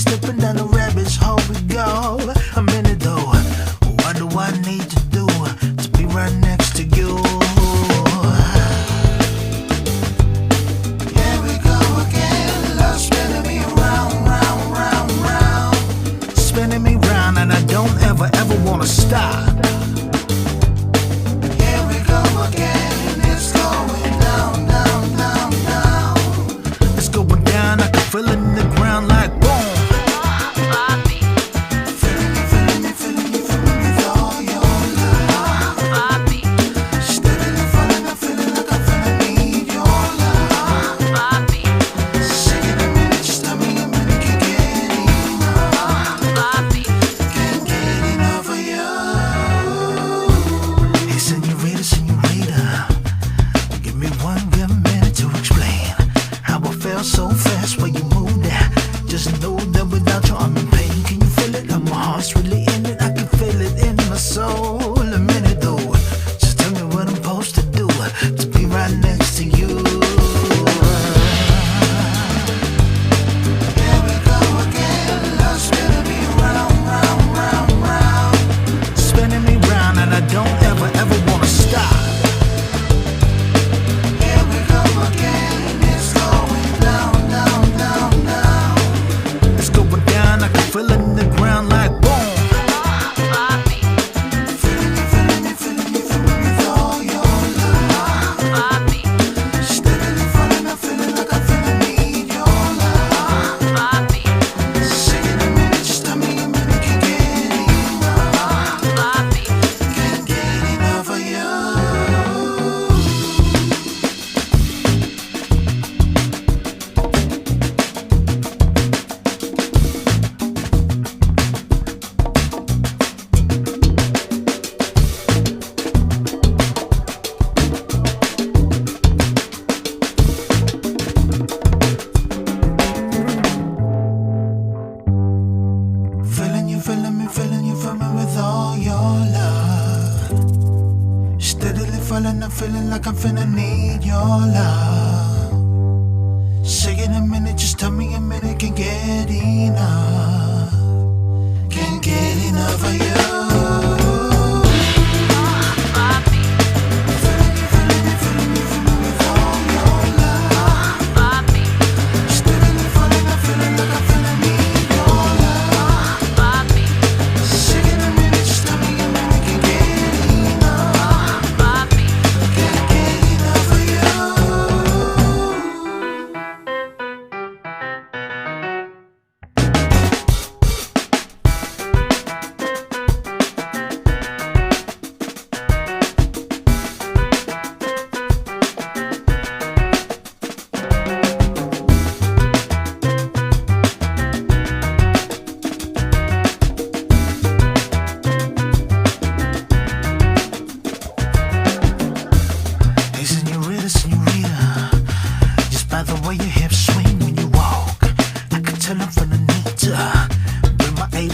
slipping down the rabbit's hole we go. A minute though, what do I need to do to be right next to you? Here we go again, love spinning me round, round, round, round, spinning me round, and I don't ever wanna stop. Here we go again, it's going down, down, down, down. It's going down, I can feel it in the ground like boom. Feeling you, feeling you, feeling you, feeling me with all your love. Steadily falling, I'm feeling like I finna need your love. Second a minute, just tell me a minute, can't get enough. Can't get enough of you. Hey, senorita, senorita, give me one good minute to explain how I felt so fast when you moved that. Just know that without you I'm in pain. Can you feel it? My heart's really in it. I can feel it in my soul. A minute though, just tell me what I'm supposed to do to be right next to you. Here we go again, love spinning me round, round, round, round, spinning me round, and I don't ever wanna stop. Here we go again, it's going down, down, down, down. It's going down, I can feel it in the ground like boom. Feeling you, feeling you, feeling you, feeling me with all your love. Steadily falling, I'm feeling like I finna need your love. Second a minute, just tell me a minute, can't get enough. Can't get enough of you. Feeling you, feeling me, feeling you, feeling me with all your love. Steadily falling, I'm feeling like I'm finna need your love. Second a minute, just tell me a minute, can't get enough. Can't get enough of you. Feeling you, feeling me, feeling me, feeling me with all your love. Steadily falling, I'm feeling like I'm finna need your love. Second a minute, just tell me a minute, can't get enough. Can't get enough of you. Hey, senorita, senorita, just by the way your hips swing when you walk, I can tell I'm finna need to bring my A+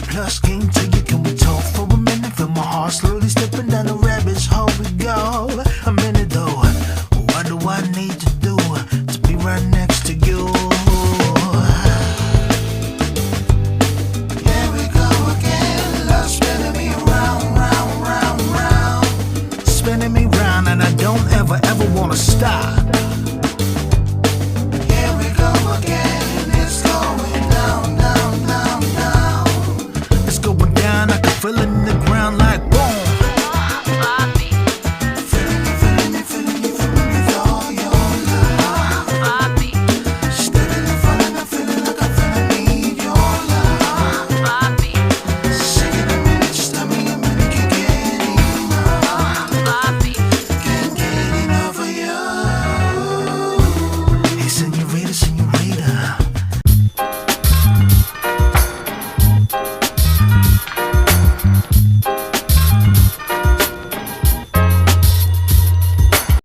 game to you. Can we talk for a minute? Feel my heart slowly